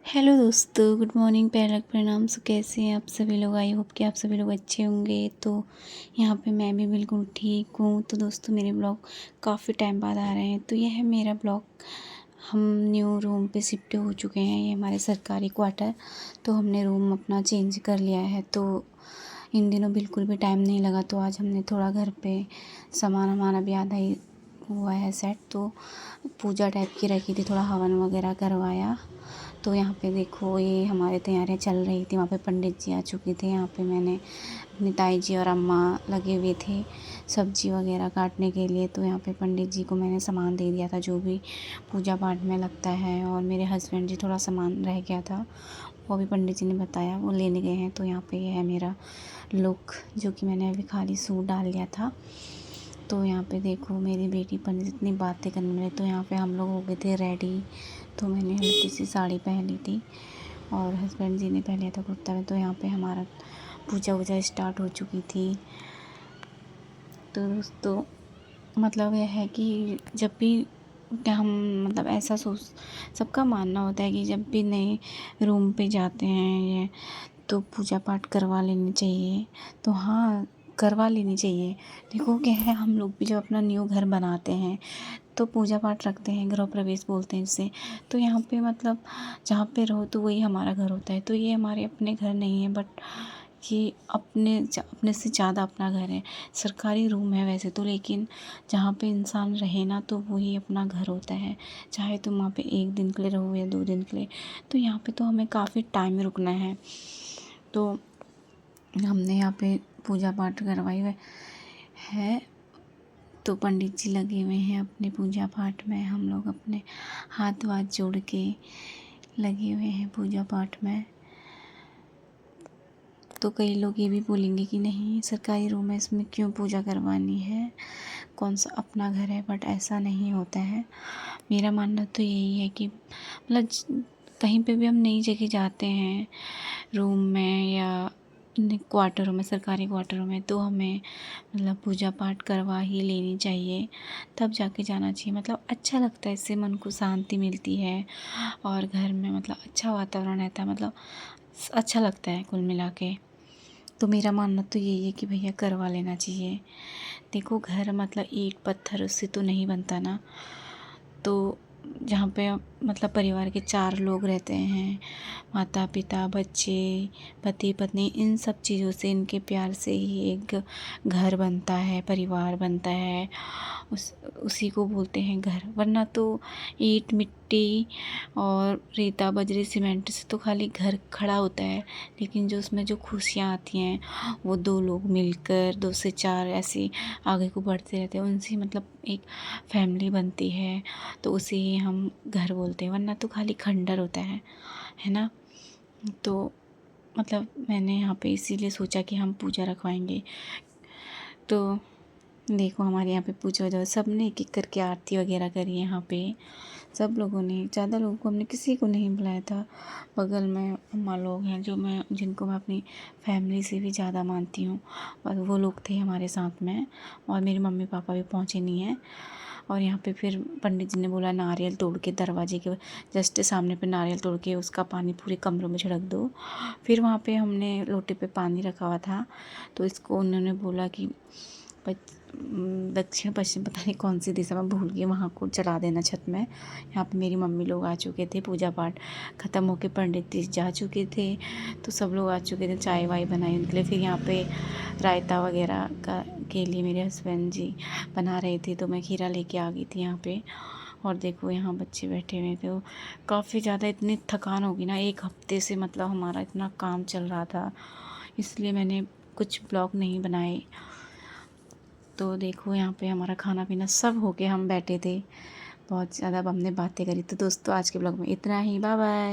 Hello दोस्तों, good morning, पैरक प्रणाम। सो कैसे हैं आप सभी लोग? आई होप कि आप सभी लोग अच्छे होंगे। तो यहाँ पे मैं भी बिल्कुल ठीक हूँ। तो दोस्तों, मेरे ब्लॉग काफ़ी टाइम बाद आ रहे हैं। तो यह है मेरा ब्लॉग। हम न्यू रूम पे शिफ्ट हो चुके हैं। ये हमारे सरकारी क्वार्टर। तो हमने रूम अपना चेंज कर लिया है। तो इन दिनों बिल्कुल भी टाइम नहीं लगा। तो आज हमने थोड़ा घर पे सामान हमारा भी आधा ही हुआ है सेट। तो पूजा टाइप की रखी थी, थोड़ा हवन वगैरह करवाया। तो यहाँ पे देखो, ये हमारे तैयारियाँ चल रही थी। वहाँ पे पंडित जी आ चुके थे। यहाँ पे मैंने अपनी ताई जी और अम्मा लगे हुए थे सब्जी वगैरह काटने के लिए। तो यहाँ पे पंडित जी को मैंने सामान दे दिया था जो भी पूजा पाठ में लगता है। और मेरे हस्बैंड जी, थोड़ा सामान रह गया था, वो भी पंडित जी ने बताया वो लेने गए हैं। तो यहाँ पे ये है मेरा लुक, जो कि मैंने अभी खाली सूट डाल लिया था। तो यहाँ पे देखो, मेरी बेटी पंडित इतनी बातें करने लगी। तो यहाँ पे हम लोग हो गए थे रेडी। तो मैंने हल्की सी साड़ी पहन ली थी और हस्बैंड जी ने पहन लिया था कुर्ता में। तो यहाँ पे हमारा पूजा वूजा स्टार्ट हो चुकी थी। तो दोस्तों, मतलब यह है कि जब भी क्या हम मतलब ऐसा सोच, सबका मानना होता है कि जब भी नए रूम पे जाते हैं ये, तो पूजा पाठ करवा लेनी चाहिए। तो हाँ, करवा लेनी चाहिए। देखो क्या है, हम लोग भी जब अपना न्यू घर बनाते हैं तो पूजा पाठ रखते हैं, गृह प्रवेश बोलते हैं इसे। तो यहाँ पे मतलब जहाँ पे रहो तो वही हमारा घर होता है। तो ये हमारे अपने घर नहीं है, बट ये अपने से ज़्यादा अपना घर है। सरकारी रूम है वैसे तो, लेकिन जहाँ पे इंसान रहे ना, तो वही अपना घर होता है। चाहे तुम वहाँ पे 1 दिन के लिए रहो या 2 दिन के लिए। तो यहाँ पे तो हमें काफ़ी टाइम रुकना है। तो हमने यहाँ पे पूजा पाठ करवाई हुई है। तो पंडित जी लगे हुए हैं अपने पूजा पाठ में। हम लोग अपने हाथ वाथ जोड़ के लगे हुए हैं पूजा पाठ में। तो कई लोग ये भी बोलेंगे कि नहीं, सरकारी रूम है, इसमें क्यों पूजा करवानी है, कौन सा अपना घर है। बट ऐसा नहीं होता है। मेरा मानना तो यही है कि मतलब कहीं पे भी हम नई जगह जाते हैं, रूम में या क्वार्टरों में, सरकारी क्वार्टरों में, तो हमें मतलब पूजा पाठ करवा ही लेनी चाहिए, तब जाके जाना चाहिए। मतलब अच्छा लगता है, इससे मन को शांति मिलती है और घर में मतलब अच्छा वातावरण रहता है। मतलब अच्छा लगता है कुल मिला के। तो मेरा मानना तो यही है कि भैया करवा लेना चाहिए। देखो, घर मतलब ईंट पत्थर उससे तो नहीं बनता ना। तो जहाँ पे मतलब परिवार के 4 लोग रहते हैं, माता पिता बच्चे पति पत्नी, इन सब चीज़ों से, इनके प्यार से ही एक घर बनता है, परिवार बनता है। उसी को बोलते हैं घर। वरना तो ईंट मिट्टी और रेता बजरी सीमेंट से तो खाली घर खड़ा होता है। लेकिन जो उसमें जो खुशियाँ आती हैं, वो 2 लोग मिलकर 2 से 4 ऐसे आगे को बढ़ते रहते हैं, उनसे मतलब एक फैमिली बनती है। तो उसे ही हम घर बोलते हैं। वरना तो खाली खंडर होता है ना। तो मतलब मैंने यहाँ पे इसीलिए सोचा कि हम पूजा रखवाएंगे। तो देखो, हमारे यहाँ पे पूजा वूजा सब ने एक एक करके आरती वगैरह करी है। यहाँ पे सब लोगों ने, ज़्यादा लोगों को हमने किसी को नहीं बुलाया था। बगल में अम्मा लोग हैं जिनको मैं अपनी फैमिली से भी ज़्यादा मानती हूँ, और वो लोग थे हमारे साथ में। और मेरे मम्मी पापा भी पहुँचे नहीं हैं। और यहाँ पे फिर पंडित जी ने बोला, नारियल तोड़ के दरवाजे के जस्ट सामने पे नारियल तोड़ के उसका पानी पूरे कमरों में छिड़क दो। फिर वहाँ पे हमने लोटे पे पानी रखा हुआ था, तो इसको उन्होंने बोला कि दक्षिण पश्चिम, पता नहीं कौन सी दिशा में, भूल गई, वहाँ को चढ़ा देना छत में। यहाँ पे मेरी मम्मी लोग आ चुके थे, पूजा पाठ ख़त्म होके पंडित जी जा चुके थे। तो सब लोग आ चुके थे, चाय वाय बनाई उनके लिए। फिर यहाँ पे रायता वगैरह के लिए मेरे हस्बैंड जी बना रहे थे, तो मैं खीरा लेके आ गई थी यहाँ पे। और देखो, यहाँ बच्चे बैठे हुए थे। काफ़ी ज़्यादा इतनी थकान होगी ना, 1 हफ्ते से मतलब हमारा इतना काम चल रहा था, इसलिए मैंने कुछ ब्लॉग नहीं बनाए। तो देखो, यहाँ पे हमारा खाना पीना सब हो के हम बैठे थे। बहुत ज़्यादा अब हमने बातें करी। तो दोस्तों, आज के ब्लॉग में इतना ही। Bye bye.